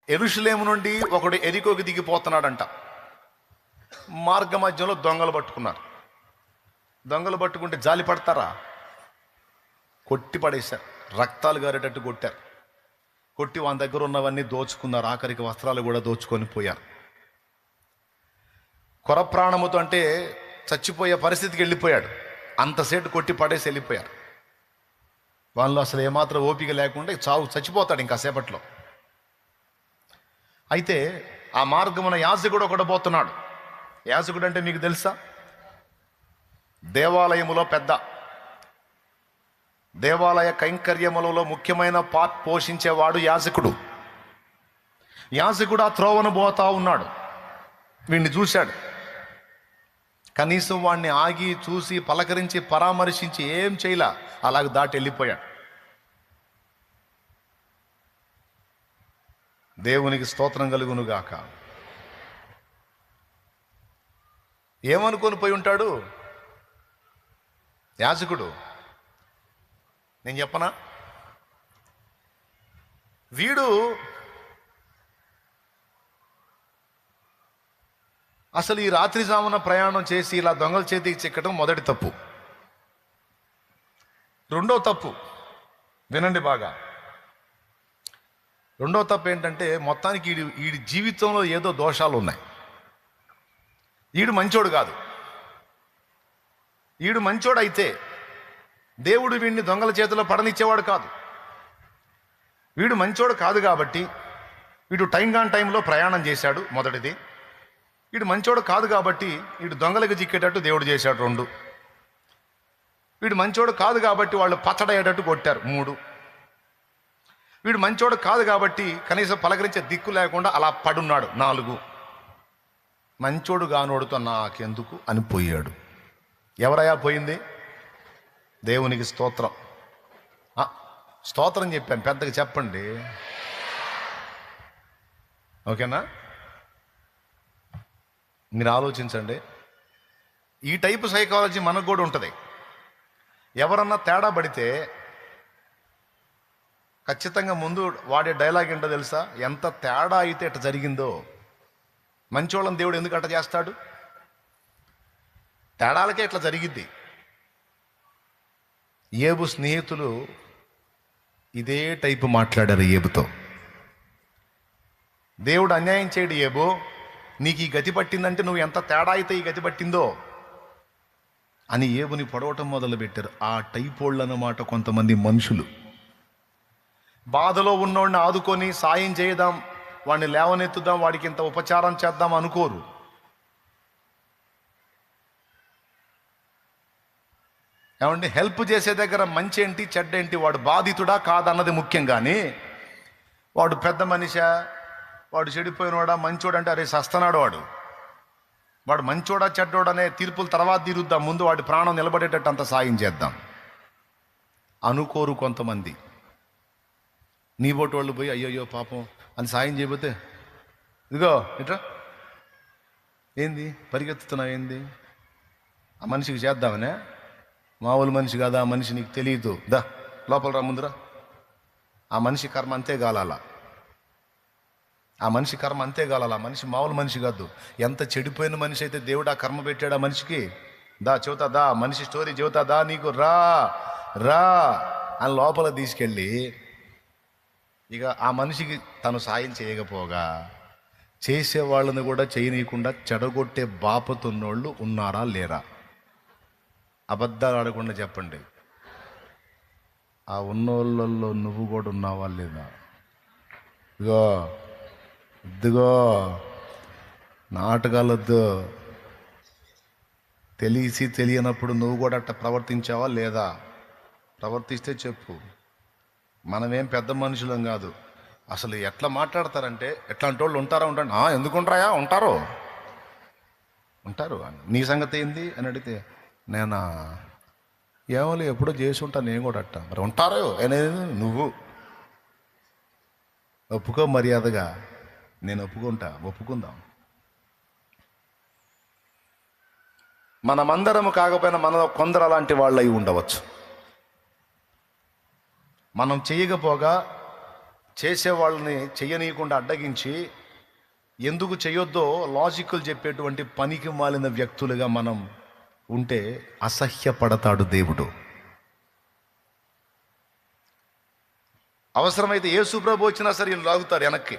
యెరూషలేము నుండి ఒకడు ఎరికోకి దిగిపోతున్నాడంట. మార్గ మధ్యలో దొంగలు పట్టుకున్నారు. దొంగలు పట్టుకుంటే జాలి పడతారా? కొట్టి పడేశారు, రక్తాలు గారేటట్టు కొట్టారు. కొట్టి వాళ్ళ దగ్గర ఉన్నవన్నీ దోచుకున్నారు. ఆఖరికి వస్త్రాలు కూడా దోచుకొని పోయారు. కొర ప్రాణముతో అంటే చచ్చిపోయే పరిస్థితికి వెళ్ళిపోయాడు. అంతసేటు కొట్టి పడేసి వెళ్ళిపోయారు. వాళ్ళు అసలు ఏమాత్రం ఓపిక లేకుండా చచ్చిపోతాడు ఇంకాసేపట్లో. అయితే ఆ మార్గమున యాజకుడు ఒకడు పోతున్నాడు. యాజకుడు అంటే మీకు తెలుసా? దేవాలయములో పెద్ద, దేవాలయ కైంకర్యములలో ముఖ్యమైన పార్ట్ పోషించేవాడు యాజకుడు. యాజకుడు ఆ త్రోవను పోతా ఉన్నాడు. వీడిని చూశాడు. కనీసం వాడిని ఆగి చూసి పలకరించి పరామర్శించి ఏం చేయలా, అలాగ దాటి వెళ్ళిపోయాడు. దేవునికి స్తోత్రం కలుగునుగాక. ఏమనుకొని పోయి ఉంటాడు యాజకుడు? నేను చెప్పనా? వీడు అసలు ఈ రాత్రి జామున ప్రయాణం చేసి ఇలా దొంగల చేతికి చిక్కడం మొదటి తప్పు. రెండో తప్పు వినండి బాగా. రెండో తప్పు ఏంటంటే, మొత్తానికి వీడి జీవితంలో ఏదో దోషాలు ఉన్నాయి. వీడు మంచోడు కాదు. వీడు మంచోడు అయితే దేవుడు వీడిని దొంగల చేతిలో పడనిచ్చేవాడు కాదు. వీడు మంచోడు కాదు కాబట్టి వీడు టైంలో ప్రయాణం చేశాడు, మొదటిది. వీడు మంచోడు కాదు కాబట్టి వీడు దొంగలకు చిక్కేటట్టు దేవుడు చేశాడు, 2. వీడు మంచోడు కాదు కాబట్టి వాళ్ళు పచ్చడయ్యేటట్టు కొట్టారు, 3. వీడు మంచోడు కాదు కాబట్టి కనీసం పలకరించే దిక్కు లేకుండా అలా పడున్నాడు, 4. మంచోడు గానోడుతో నాకెందుకు అని పోయాడు. ఎవరయ్యా పోయింది? దేవునికి స్తోత్రం. స్తోత్రం చెప్పాను, పెద్దగా చెప్పండి, ఓకేనా? మీరు ఆలోచించండి. ఈ టైపు సైకాలజీ మనకు కూడా ఉంటుంది. ఎవరన్నా తేడా పడితే ఖచ్చితంగా ముందు వాడే డైలాగ్ ఏంటో తెలుసా? ఎంత తేడా అయితే ఎట్ట జరిగిందో. మంచోళ్ళని దేవుడు ఎందుకు అట్ట చేస్తాడు? తేడాలకే ఇట్లా జరిగిద్ది. ఏబు స్నేహితులు ఇదే టైపు మాట్లాడారు ఏబుతో. దేవుడు అన్యాయం చేయడు, ఏబో నీకు ఈ గతి పట్టిందంటే నువ్వు ఎంత తేడా అయితే ఈ గతి పట్టిందో అని ఏబుని పొడవటం మొదలుపెట్టారు. ఆ టైపోళ్ళు అన్నమాట కొంతమంది మనుషులు. బాధలో ఉన్నోడిని ఆదుకొని సాయం చేద్దాం, వాడిని లేవనెత్తుదాం, వాడికి ఇంత ఉపచారం చేద్దాం అనుకోరు. ఏమండి, హెల్ప్ చేసే దగ్గర మంచి ఏంటి చెడ్డ ఏంటి, వాడు బాధితుడా కాదన్నది ముఖ్యం. కానీ వాడు పెద్ద మనిషా, వాడు చెడిపోయినవాడా మంచోడు అంటే అరే సస్తనాడు వాడు మంచోడా చెడ్డోడనే తీర్పులు తర్వాత తీరుద్దాం, ముందు వాడి ప్రాణం నిలబడేటట్టు అంత సాయం చేద్దాం అనుకోరు కొంతమంది. నీ బోటు వాళ్ళు పోయి అయ్యయ్యో పాపం అని సాయం చేయబోతే, ఇదిగో ఇట్రా, ఏంది పరిగెత్తుతున్నావు, ఏంది ఆ మనిషికి చేద్దామనే, మామూలు మనిషి కాదా, ఆ మనిషి నీకు తెలియదు, దా లోపల రా, ముందురా. ఆ మనిషి కర్మ అంతే గాలాల, ఆ మనిషి కర్మ అంతే గాలాల. ఆ మనిషి మామూలు మనిషి కాదు. ఎంత చెడిపోయిన మనిషి అయితే దేవుడు ఆ కర్మ పెట్టాడు ఆ మనిషికి. దా చెబుతా, దా మనిషి స్టోరీ చెబుతా, దా నీకు రా రా అని లోపల తీసుకెళ్ళి ఇక ఆ మనిషికి తను సాయం చేయకపోగా చేసేవాళ్ళని కూడా చేయనీయకుండా చెడగొట్టే బాపతున్నోళ్ళు ఉన్నారా లేరా? అబద్ధాలు ఆడకుండా చెప్పండి. ఆ ఉన్నోళ్ళల్లో నువ్వు కూడా ఉన్నావా లేదా? ఇదిగో నాటకాలొద్దు. తెలిసి తెలియనప్పుడు నువ్వు కూడా అట్ట ప్రవర్తించావా లేదా? ప్రవర్తిస్తే చెప్పు. మనమేం పెద్ద మనుషులం కాదు. అసలు ఎట్లా మాట్లాడతారంటే, ఎట్లాంటి వాళ్ళు ఉంటారా? ఉంటారు. ఎందుకుంటారా? ఉంటారు. నీ సంగతి ఏంది అని అడిగితే, నేనా ఏమో ఎప్పుడో చేసి ఉంటాను నేను కూడా అట్ట. మరి ఉంటారో అనేది నువ్వు ఒప్పుకో మర్యాదగా. నేను ఒప్పుకుందాం. మనమందరము కాకపోయినా మనలో కొందరు అలాంటి వాళ్ళు అయి ఉండవచ్చు. మనం చేయకపోగా చేసేవాళ్ళని చెయ్యనీయకుండా అడ్డగించి ఎందుకు చేయొద్దో లాజికల్ చెప్పేటువంటి పనికి మాలిన వ్యక్తులుగా మనం ఉంటే అసహ్యపడతాడు దేవుడు. అవసరమైతే యేసు ప్రభు వచ్చినా సరే వీళ్ళు లాగుతారు వెనక్కి.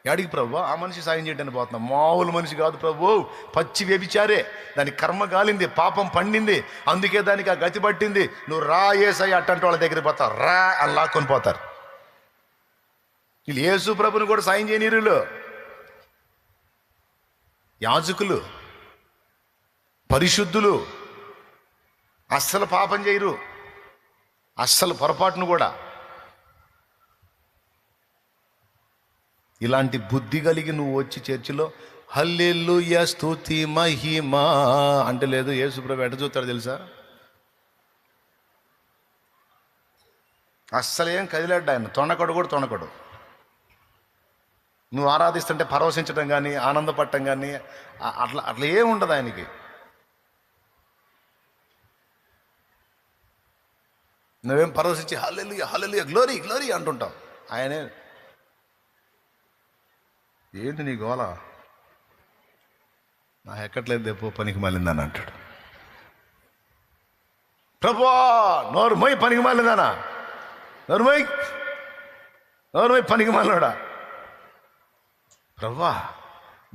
యాడికి ప్రభు? ఆ మనిషి సాయం చేయడానికి పోతున్నాం. మామూలు మనిషి కాదు ప్రభు, పచ్చి వ్యభిచారే, దానికి కర్మ గాలింది, పాపం పండింది, అందుకే దానికి ఆ గతి పట్టింది, నువ్వు రా యేసయ్య అట్టంటే వాళ్ళ దగ్గర పోతావు, రా అని లాక్కొని పోతారు. వీళ్ళు యేసు ప్రభుని కూడా సాయం చేయనీరులు. యాజకులు పరిశుద్ధులు అస్సలు పాపం చేయరు, అస్సలు పొరపాటును కూడా. ఇలాంటి బుద్ధి కలిగి నువ్వు వచ్చి చర్చిలో హల్లెలూయా స్తుతి మహిమ అంటే లేదు. యేసుప్రభు ఎట చూస్తాడు తెలుసా? అస్సలు ఏం కదిలాడు ఆయన, తొణకడు కూడా తొణకడు. నువ్వు ఆరాధిస్తుంటే పరవశించడం కానీ ఆనందపడటం కానీ అట్లా అట్లా ఏం ఉండదు ఆయనకి. నువ్వేం పరవశించి హల్లెలూయా హల్లెలూయా గ్లోరీ గ్లోరీ అంటుంటావు, ఆయనే ఏంటి నీ గోల, నా ఎక్కట్లేదు దేపో పనికి మాలిందని అంటాడు. ప్రభువా నోరు మొయ్ పనికి మాలిందానా, నోరు మొయ్ పనికి మాలినాడా. ప్రభువా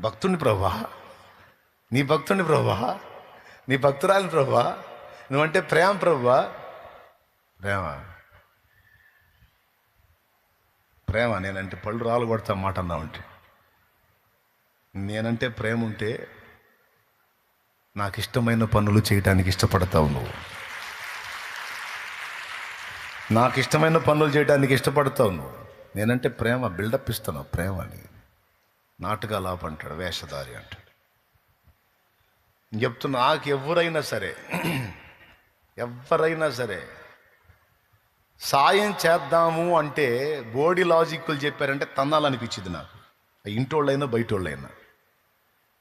భక్తుని ప్రభువా, నీ భక్తుని ప్రభువా, నీ భక్తురాలిని ప్రభువా, నువ్వంటే ప్రేమ ప్రభువా. ప్రేమ ప్రేమ నేనంటే పళ్ళు రాలు కొడతా మాట అన్నావంటే, నేనంటే ప్రేమ ఉంటే నాకు ఇష్టమైన పనులు చేయడానికి ఇష్టపడతావు నువ్వు. నాకు ఇష్టమైన పనులు చేయడానికి ఇష్టపడతావు నువ్వు. నేనంటే ప్రేమ, బిల్డప్ ఇస్తున్నావు ప్రేమ అని. నాటకాలు ఆపంటాడు, వేషధారి అంటాడు. చెప్తున్నా, నాకు ఎవరైనా సరే సాయం చేద్దాము అంటే బోడీ లాజిక్లు చెప్పారంటే తన్నాలనిపించింది నాకు. ఇంటోళ్ళైనా బయటోళ్ళైనా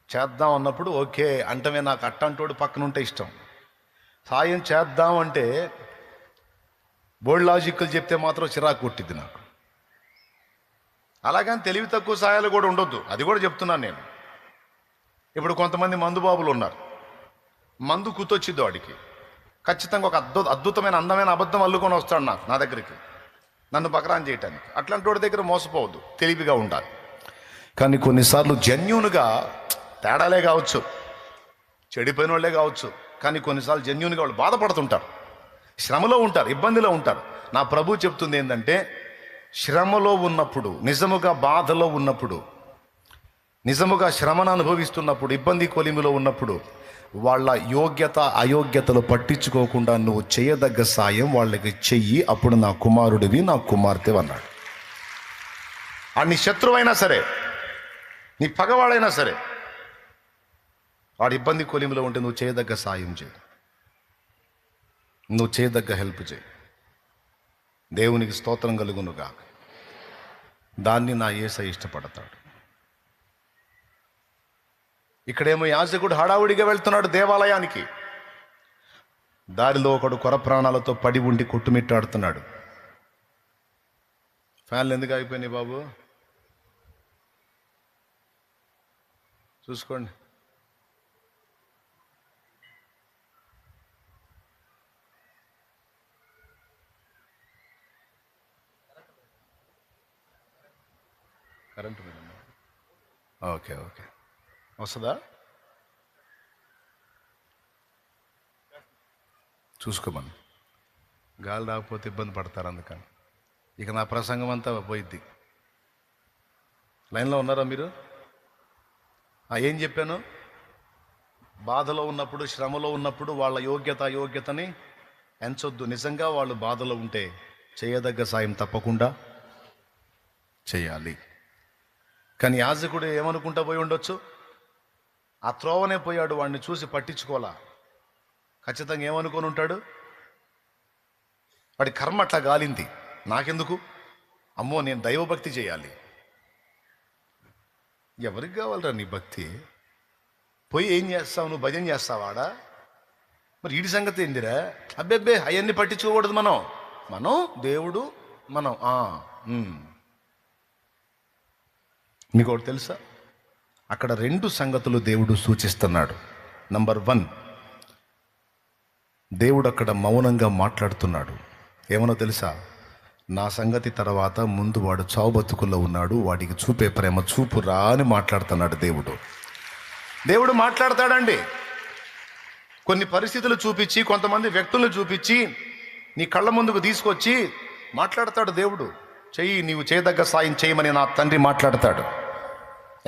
చేద్దాం అన్నప్పుడు ఓకే అంటమే. నాకు అట్టంటోడు పక్కన ఉంటే ఇష్టం. సాయం చేద్దాం అంటే బోర్డు లాజిక్లు చెప్తే మాత్రం చిరాకు కొట్టిద్ది నాకు. అలాగని తెలివి తక్కువ సాయాలు కూడా ఉండొద్దు, అది కూడా చెప్తున్నాను నేను. ఇప్పుడు కొంతమంది మందు బాబులు ఉన్నారు, మందు కూతొచ్చిద్దు వాడికి, ఖచ్చితంగా ఒక అద్భుతమైన అందమైన అబద్ధం అల్లుకొని వస్తాడు నా దగ్గరికి, నన్ను బకరాన్ చేయటానికి. అట్లాంటి వాడి దగ్గర మోసపోవద్దు, తెలివిగా ఉండాలి. కానీ కొన్నిసార్లు జెన్యూన్గా, తేడాలే కావచ్చు, చెడిపోయిన వాళ్ళే కావచ్చు, కానీ కొన్నిసార్లు జెన్యూన్గా వాళ్ళు బాధపడుతుంటారు, శ్రమలో ఉంటారు, ఇబ్బందిలో ఉంటారు. నా ప్రభు చెప్తుంది ఏంటంటే, శ్రమలో ఉన్నప్పుడు, నిజముగా బాధలో ఉన్నప్పుడు, నిజముగా శ్రమను అనుభవిస్తున్నప్పుడు, ఇబ్బంది కొలిమిలో ఉన్నప్పుడు వాళ్ళ యోగ్యత అయోగ్యతలు పట్టించుకోకుండా నువ్వు చేయదగ్గ సాయం వాళ్ళకి చెయ్యి, అప్పుడు నా కుమారుడివి, నా కుమార్తె అన్నాడు. నీ శత్రువైనా సరే, నీ పగవాడైనా సరే, వాడు ఇబ్బంది కొలిమిలో ఉంటే నువ్వు చేయదగ్గ సాయం చేయి, నువ్వు చేయదగ్గ హెల్ప్ చేయి. దేవునికి స్తోత్రం కలుగునుగా. దాన్ని నా యేసయ్య ఇష్టపడతాడు. ఇక్కడేమో యాజకుడు హడావుడిగా వెళ్తున్నాడు దేవాలయానికి. దారిలో ఒకడు కొర ప్రాణాలతో పడి ఉండి కొట్టుమిట్టాడుతున్నాడు. ఫ్యాన్లు ఎందుకు ఆగిపోయినాయి బాబు? చూసుకోండి. కరెంటు మీద ఓకే వస్తుందా? చూసుకోమని. గాలి రాకపోతే ఇబ్బంది పడతారు, అందుకని. ఇక నా ప్రసంగం అంతా పోయిద్ది. లైన్లో ఉన్నారా మీరు? ఏం చెప్పాను? బాధలో ఉన్నప్పుడు, శ్రమలో ఉన్నప్పుడు వాళ్ళ యోగ్యత అయోగ్యతని ఎంచొద్దు. నిజంగా వాళ్ళు బాధలో ఉంటే చేయదగ్గ సాయం తప్పకుండా చేయాలి. కానీ యాజకుడు ఏమనుకుంటా పోయి ఉండొచ్చు, ఆ త్రోవనే పోయాడు, వాడిని చూసి పట్టించుకోవాలా. ఖచ్చితంగా ఏమనుకొని ఉంటాడు, వాడి కర్మ అట్లా గాలింది, నాకెందుకు, అమ్మో నేను దైవభక్తి చేయాలి. ఎవరికి కావాలరా నీ భక్తి? పోయి ఏం చేస్తావు నువ్వు? భజన చేస్తావాడా? మరి వీడి సంగతి ఏందిరా? అబ్బెబ్బే అవన్నీ పట్టించుకోకూడదు. మనం దేవుడు మనం మీకు ఒకటి తెలుసా, అక్కడ 2 సంగతులు దేవుడు సూచిస్తున్నాడు. నంబర్ 1, దేవుడు అక్కడ మౌనంగా మాట్లాడుతున్నాడు. ఏమనో తెలుసా, నా సంగతి తర్వాత ముందు వాడు చావు బతుకుల్లో ఉన్నాడు, వాడికి చూపే ప్రేమ చూపురా అని మాట్లాడుతున్నాడు దేవుడు మాట్లాడతాడండి. కొన్ని పరిస్థితులు చూపించి, కొంతమంది వ్యక్తులను చూపించి నీ కళ్ళ ముందుకు తీసుకొచ్చి మాట్లాడతాడు దేవుడు. నీవు చేయదగ్గ సాయం చేయమని నా తండ్రి మాట్లాడతాడు.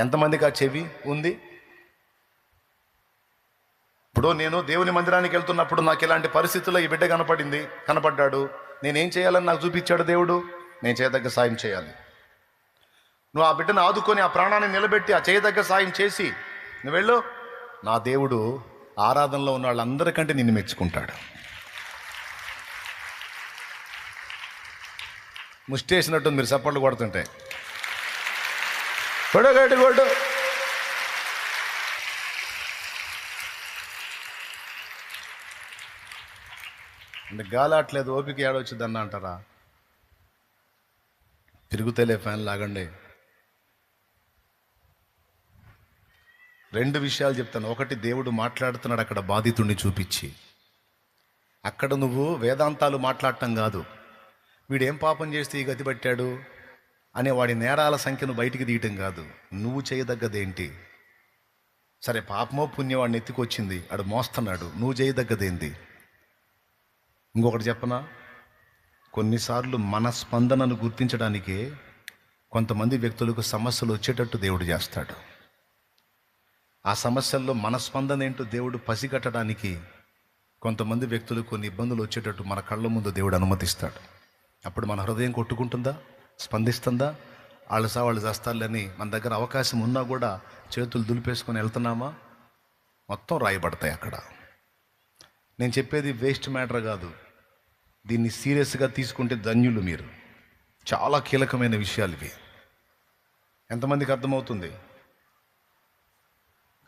ఎంతమందికి ఆ చెవి ఉంది? ఇప్పుడు నేను దేవుని మందిరానికి వెళ్తున్నప్పుడు నాకు ఇలాంటి పరిస్థితుల్లో ఈ బిడ్డ కనపడ్డాడు. నేనేం చేయాలని నాకు చూపించాడు దేవుడు. నేను చేయదగ్గ సాయం చేయాలి. నువ్వు ఆ బిడ్డను ఆదుకొని ఆ ప్రాణాన్ని నిలబెట్టి ఆ చేయదగ్గ సాయం చేసి నువ్వు వెళ్ళు. నా దేవుడు ఆరాధనలో ఉన్న వాళ్ళందరికంటే నిన్ను మెచ్చుకుంటాడు. ముష్టేసినట్టు మీరు చప్పట్లు కొడుతుంటే కొడు అంటే గాలాట్లేదు, ఓపిక ఏడొచ్చుదన్న అంటారా? తిరుగుతలే ఫ్యాన్ లాగండి. 2 విషయాలు చెప్తాను. ఒకటి, దేవుడు మాట్లాడుతున్నాడు అక్కడ బాధితుడిని చూపించి. అక్కడ నువ్వు వేదాంతాలు మాట్లాడటం కాదు, వీడేం పాపం చేస్తే ఈ గతి పట్టాడు అనే వాడి నేరాల సంఖ్యను బయటికి తీయటం కాదు. నువ్వు చేయదగ్గదేంటి? సరే, పాపమో పుణ్యం వాడిని ఎత్తుకొచ్చింది, ఆడు మోస్తున్నాడు, నువ్వు చేయదగ్గదేంటి? ఇంకొకటి చెప్పనా, కొన్నిసార్లు మన స్పందనను గుర్తించడానికే కొంతమంది వ్యక్తులకు సమస్యలు వచ్చేటట్టు దేవుడు చేస్తాడు. ఆ సమస్యల్లో మన స్పందన ఏంటో దేవుడు పసిగట్టడానికి కొంతమంది వ్యక్తులు కొన్ని ఇబ్బందులు వచ్చేటట్టు మన కళ్ళ ముందు దేవుడు అనుమతిస్తాడు. అప్పుడు మన హృదయం కొట్టుకుంటుందా? స్పందిస్తుందా? వాళ్ళు చేస్తారులని మన దగ్గర అవకాశం ఉన్నా కూడా చేతులు దులిపేసుకొని వెళ్తున్నామా? మొత్తం రాయబడతాయి అక్కడ. నేను చెప్పేది వేస్ట్ మ్యాటర్ కాదు. దీన్ని సీరియస్గా తీసుకుంటే ధన్యులు మీరు. చాలా కీలకమైన విషయాలు ఇవి. ఎంతమందికి అర్థమవుతుంది?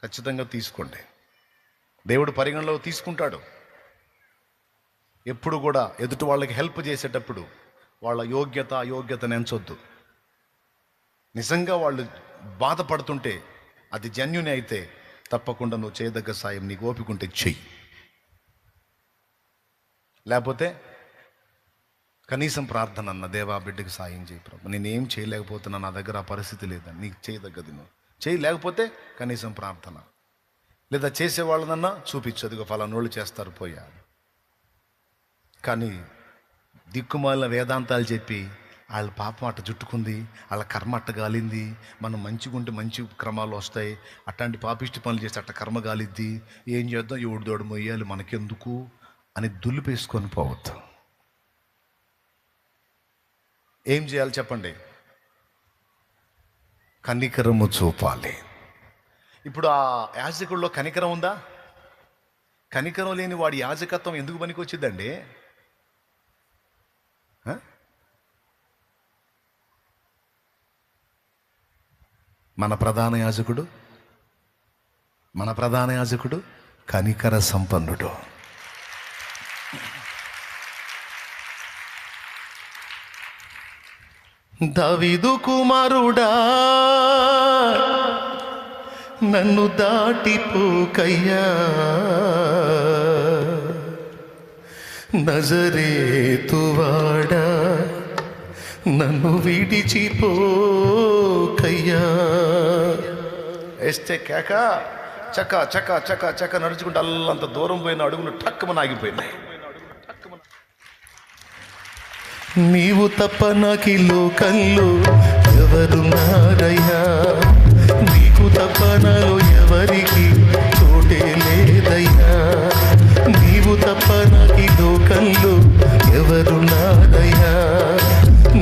ఖచ్చితంగా తీసుకోండి. దేవుడు పరిగణలో తీసుకుంటాడు. ఎప్పుడు కూడా ఎదుటి వాళ్ళకి హెల్ప్ చేసేటప్పుడు వాళ్ళ అయోగ్యతను ఎంచొద్దు. నిజంగా వాళ్ళు బాధపడుతుంటే అది జెన్యూన్ అయితే తప్పకుండా నువ్వు చేయదగ్గ సాయం నీకు ఓపికంటే చెయ్యి. లేకపోతే కనీసం ప్రార్థన అన్న, దేవా బిడ్డకి సాయం చేయి ప్రభు, నేనేం చేయలేకపోతున్నా, నా దగ్గర ఆ పరిస్థితి లేదని, నీకు చేయదగ్గది నువ్వు చేయి. లేకపోతే కనీసం ప్రార్థన, లేదా చేసేవాళ్ళనన్నా చూపించదుగా ఫలానోళ్ళు చేస్తారు పోయా. కానీ దిక్కుమాలిన వేదాంతాలు చెప్పి వాళ్ళ పాపం అట్ట చుట్టుకుంది, వాళ్ళ కర్మ అట్ట గాలింది, మనం మంచిగుంటే మంచి క్రమాలు వస్తాయి, అట్లాంటి పాపిష్టి పనులు చేస్తే అట్ట కర్మ గాలిద్ది, ఏం చేద్దాం, ఎవడు దోడు మొయ్యాలి మనకెందుకు అని దులిపేసుకొని పోవద్దు. ఏం చేయాలి చెప్పండి? కనికరము చూపాలి. ఇప్పుడు ఆ యాజకుల్లో కనికరం ఉందా? కనికరం లేని వాడి యాజకత్వం ఎందుకు పనికి వచ్చిందండి? మన ప్రధాన యాజకుడు కనికర సంపన్నుడు. దావీదు కుమారుడా నన్ను దాటిపోకయ్యా, నజరేతువాడా నన్ను విడిచిపోకయ్యా. వేస్తే కేక చక్క చక్క చక్క చక్క నడుచుకుంటే అల్లంత దూరం పోయిన అడుగులు టక్కుమని ఆగిపోయినాయి. నీవు తప్ప నాకి లోకంలో ఎవరున్నారయ్యా, నీకు తప్ప నాలో ఎవరికి చోటే లేదయ్యా, నీవు తప్ప నాకి లోకంలో ఎవరున్నారయ్యా,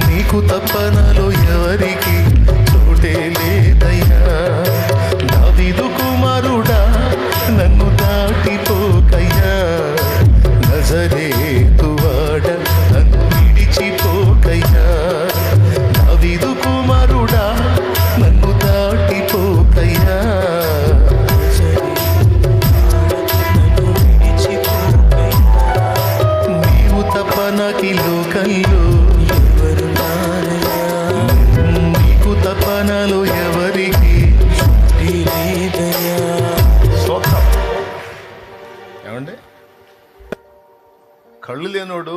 నీకు తప్ప నాలో ఎవరికి చోటే లేదయ్యా. దావీదు కుమారుడా నన్ను దాటిపోకయ్యా, నజరేతువాడా నన్ను విడిచిపోకయ్యా. దావీదు కుమారుడా ఏమండి? కళ్ళు లేనోడు